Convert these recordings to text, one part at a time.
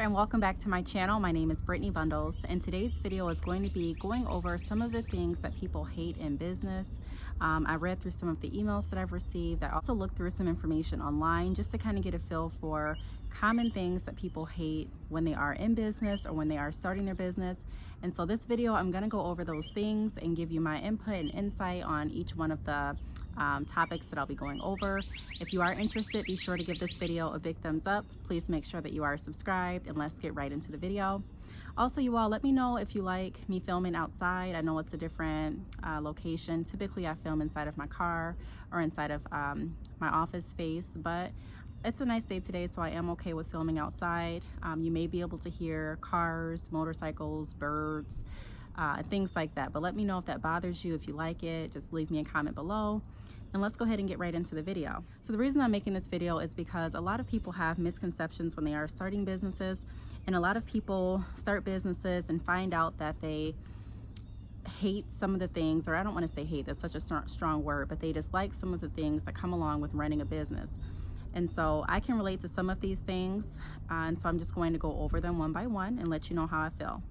and welcome back to my channel. My name is Brittany Bundles, and today's video is going to be going over some of the things that people hate in business. I read through some of the emails that I've received. I also looked through some information online just to kind of get a feel for common things that people hate when they are in business or when they are starting their business. And so this video, I'm going to go over those things and give you my input and insight on each one of the topics that I'll be going over. If you are interested, be sure to give this video a big thumbs up. Please make sure that you are subscribed, and let's get right into the video. Also, you all, let me know if you like me filming outside. I know it's a different location. Typically I film inside of my car or inside of my office space, but it's a nice day today, so I am okay with filming outside. You may be able to hear cars, motorcycles, birds, things like that, but let me know if that bothers you. If you like it, just leave me a comment below, and let's go ahead and get right into the video. So the reason I'm making this video is because a lot of people have misconceptions when they are starting businesses, and a lot of people start businesses and find out that they hate some of the things, or I don't want to say hate, that's such a strong word, but they dislike some of the things that come along with running a business. And so I can relate to some of these things, and so I'm just going to go over them one by one and let you know how I feel.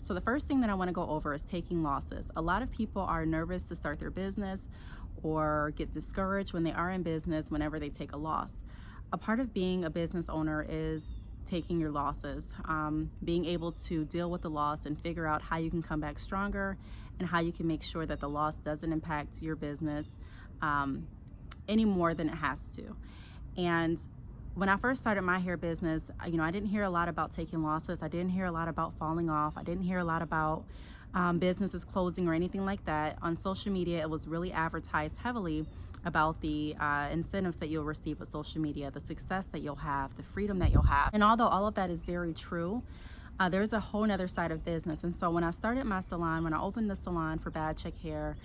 So the first thing that I want to go over is taking losses. A lot of people are nervous to start their business or get discouraged when they are in business whenever they take a loss. A part of being a business owner is taking your losses, being able to deal with the loss and figure out how you can come back stronger and how you can make sure that the loss doesn't impact your business any more than it has to. And when I first started my hair business, I didn't hear a lot about taking losses. I didn't hear a lot about falling off. I didn't hear a lot about businesses closing or anything like that. On social media, it was really advertised heavily about the incentives that you'll receive with social media, the success that you'll have, the freedom that you'll have. And although all of that is very true, there's a whole nother side of business. And so when I started my salon, when I opened the salon for Bad Chick Hair,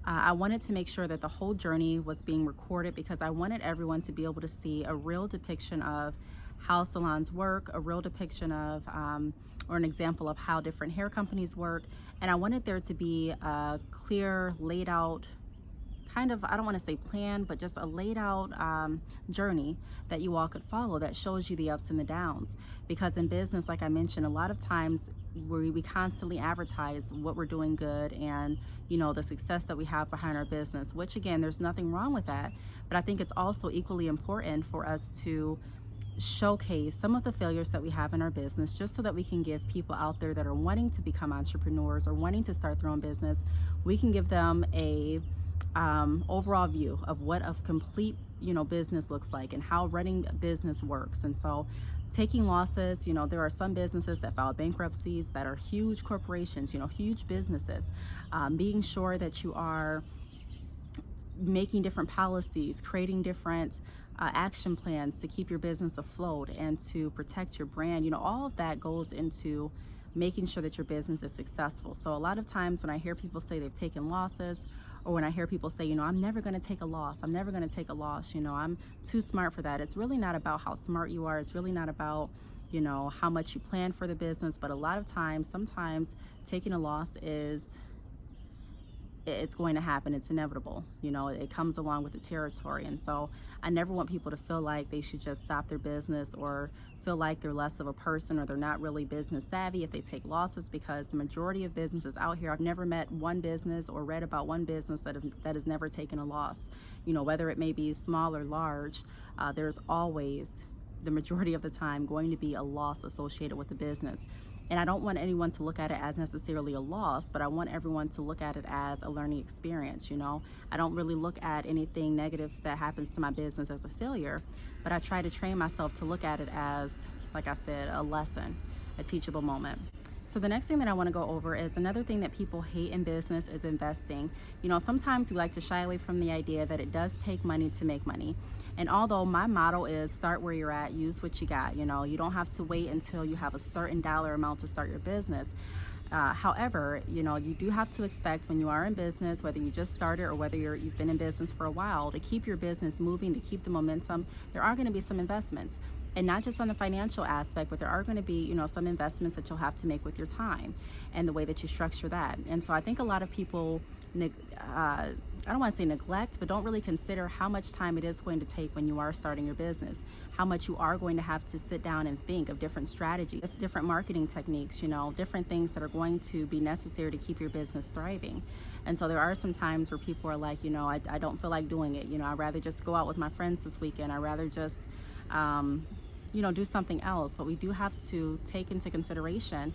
I wanted to make sure that the whole journey was being recorded, because I wanted everyone to be able to see a real depiction of how salons work, a real depiction of or an example of how different hair companies work. And I wanted there to be a clear, laid out kind of, I don't want to say plan, but just a laid out journey that you all could follow that shows you the ups and the downs. Because in business, like I mentioned, a lot of times we constantly advertise what we're doing good and the success that we have behind our business, which again, there's nothing wrong with that. But I think it's also equally important for us to showcase some of the failures that we have in our business, just so that we can give people out there that are wanting to become entrepreneurs or wanting to start their own business, we can give them a overall view of what a complete business looks like and how running a business works. And so taking losses, there are some businesses that file bankruptcies that are huge corporations, huge businesses. Being sure that you are making different policies, creating different action plans to keep your business afloat and to protect your brand, all of that goes into making sure that your business is successful. So a lot of times when I hear people say they've taken losses, or when I hear people say, I'm never going to take a loss, I'm never going to take a loss, I'm too smart for that. It's really not about how smart you are. It's really not about, how much you plan for the business. But a lot of times, sometimes taking a loss it's going to happen. It's inevitable. It comes along with the territory. And so I never want people to feel like they should just stop their business or feel like they're less of a person or they're not really business savvy if they take losses, because the majority of businesses out here, I've never met one business or read about one business that has never taken a loss. Whether it may be small or large, there's always, the majority of the time, going to be a loss associated with the business. And I don't want anyone to look at it as necessarily a loss, but I want everyone to look at it as a learning experience. I don't really look at anything negative that happens to my business as a failure, but I try to train myself to look at it as, like I said, a lesson, a teachable moment. So the next thing that I want to go over is another thing that people hate in business is investing. Sometimes we like to shy away from the idea that it does take money to make money. And although my motto is start where you're at, use what you got, you don't have to wait until you have a certain dollar amount to start your business. However, you do have to expect when you are in business, whether you just started or whether you've been in business for a while, to keep your business moving, to keep the momentum, there are going to be some investments. And not just on the financial aspect, but there are going to be, some investments that you'll have to make with your time and the way that you structure that. And so I think a lot of people, I don't want to say neglect, but don't really consider how much time it is going to take when you are starting your business, how much you are going to have to sit down and think of different strategies, different marketing techniques, different things that are going to be necessary to keep your business thriving. And so there are some times where people are like, I don't feel like doing it. I'd rather just go out with my friends this weekend. I'd rather just, do something else. But we do have to take into consideration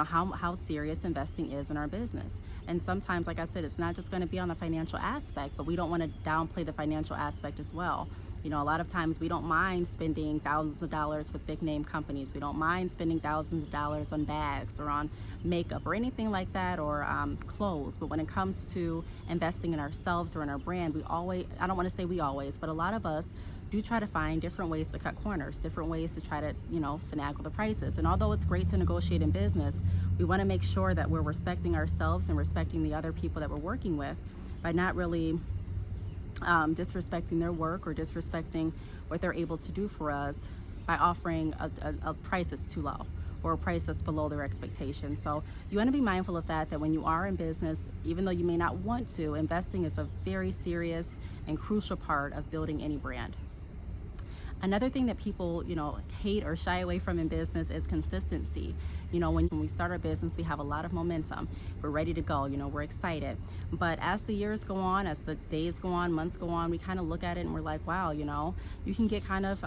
how serious investing is in our business. And sometimes, like I said, it's not just going to be on the financial aspect, but we don't want to downplay the financial aspect as well. A lot of times we don't mind spending thousands of dollars with big name companies. We don't mind spending thousands of dollars on bags or on makeup or anything like that, or clothes. But when it comes to investing in ourselves or in our brand, I don't want to say we always, but a lot of us do try to find different ways to cut corners, different ways to try to, finagle the prices. And although it's great to negotiate in business, we want to make sure that we're respecting ourselves and respecting the other people that we're working with by not really disrespecting their work or disrespecting what they're able to do for us by offering a price that's too low or a price that's below their expectations. So you want to be mindful of that when you are in business, even though you may not want to, investing is a very serious and crucial part of building any brand. Another thing that people, hate or shy away from in business is consistency. When we start our business, we have a lot of momentum. We're ready to go, we're excited. But as the years go on, as the days go on, months go on, we kind of look at it and we're like, wow, you can get kind of,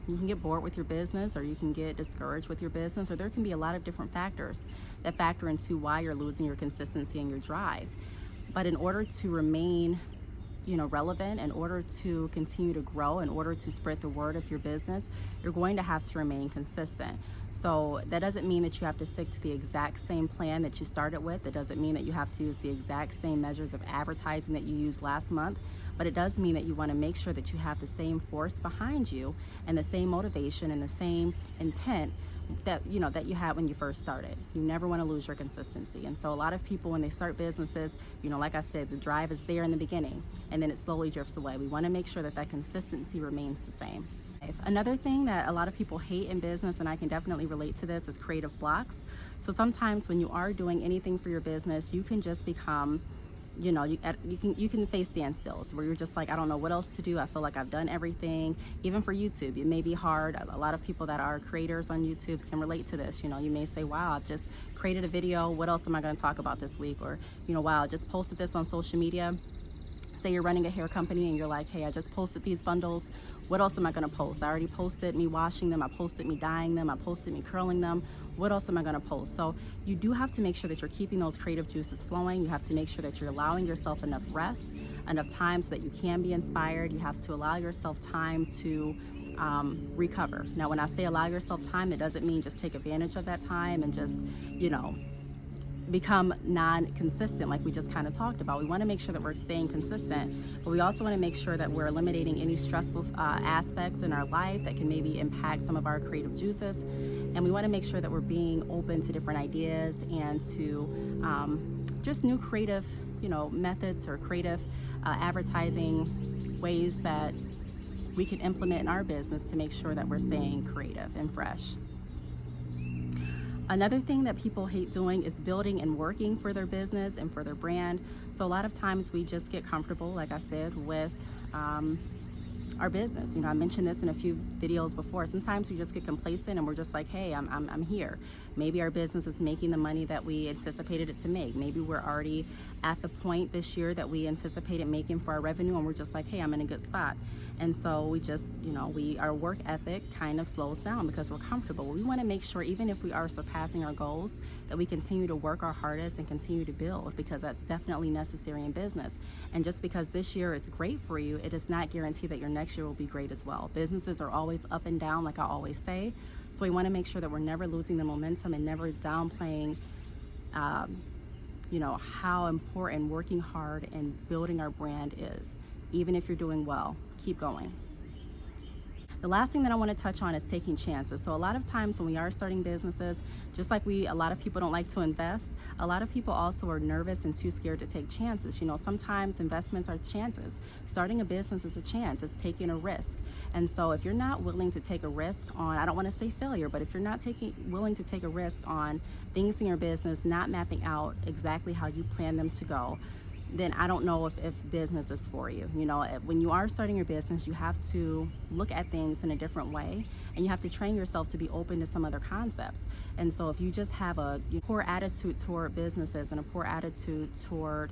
you can get bored with your business, or you can get discouraged with your business, or there can be a lot of different factors that factor into why you're losing your consistency and your drive. But in order to remain relevant, in order to continue to grow, in order to spread the word of your business, you're going to have to remain consistent. So that doesn't mean that you have to stick to the exact same plan that you started with. It doesn't mean that you have to use the exact same measures of advertising that you used last month, but it does mean that you want to make sure that you have the same force behind you and the same motivation and the same intent that you had when you first started. You never want to lose your consistency. And so a lot of people, when they start businesses, like I said, the drive is there in the beginning and then it slowly drifts away. We want to make sure that that consistency remains the same. Another thing that a lot of people hate in business, and I can definitely relate to this, is creative blocks. So sometimes when you are doing anything for your business, you can just become you can face standstills where you're just like, I don't know what else to do. I feel like I've done everything. Even for YouTube, it may be hard. A lot of people that are creators on YouTube can relate to this. You may say, wow, I've just created a video. What else am I going to talk about this week? Or, wow, I just posted this on social media. Say you're running a hair company and you're like, hey, I just posted these bundles. What else am I going to post? I already posted me washing them. I posted me dyeing them. I posted me curling them. What else am I going to post? So you do have to make sure that you're keeping those creative juices flowing. You have to make sure that you're allowing yourself enough rest, enough time so that you can be inspired. You have to allow yourself time to recover. Now, when I say allow yourself time, it doesn't mean just take advantage of that time and just, become non-consistent like we just kind of talked about. We want to make sure that we're staying consistent, but we also want to make sure that we're eliminating any stressful aspects in our life that can maybe impact some of our creative juices. And we want to make sure that we're being open to different ideas and to just new creative, methods or creative advertising ways that we can implement in our business to make sure that we're staying creative and fresh. Another thing that people hate doing is building and working for their business and for their brand. So a lot of times we just get comfortable, like I said, with our business. I mentioned this in a few videos before. Sometimes we just get complacent and we're just like, hey, I'm here. Maybe our business is making the money that we anticipated it to make. Maybe we're already at the point this year that we anticipated making for our revenue, and we're just like, hey, I'm in a good spot. And so we just, our work ethic kind of slows down because we're comfortable. We want to make sure, even if we are surpassing our goals, that we continue to work our hardest and continue to build, because that's definitely necessary in business. And just because this year it's great for you, it does not guarantee that your next year will be great as well. Businesses are always up and down, like I always say. So we want to make sure that we're never losing the momentum and never downplaying how important working hard and building our brand is. Even if you're doing well, keep going. The last thing that I want to touch on is taking chances. So a lot of times when we are starting businesses, just like a lot of people don't like to invest, a lot of people also are nervous and too scared to take chances. You know, sometimes investments are chances. Starting a business is a chance. It's taking a risk. And so if you're not willing to take a risk on, I don't want to say failure, but if you're not willing to take a risk on things in your business, not mapping out exactly how you plan them to go, then I don't know if business is for you. You know, when you are starting your business, you have to look at things in a different way, and you have to train yourself to be open to some other concepts. And so if you just have a poor attitude toward businesses and a poor attitude toward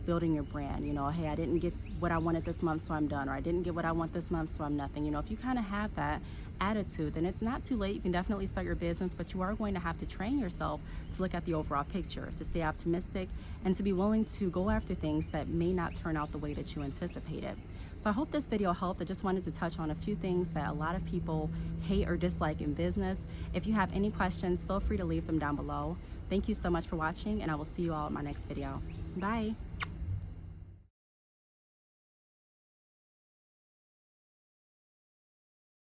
building your brand, you know, hey, I didn't get what I wanted this month, so I'm done, or I didn't get what I want this month, so I'm nothing. You know, if you kind of have that attitude, then it's not too late. You can definitely start your business, but you are going to have to train yourself to look at the overall picture, to stay optimistic, and to be willing to go after things that may not turn out the way that you anticipated. So I hope this video helped. I just wanted to touch on a few things that a lot of people hate or dislike in business. If you have any questions, feel free to leave them down below. Thank you so much for watching, and I will see you all in my next video. Bye.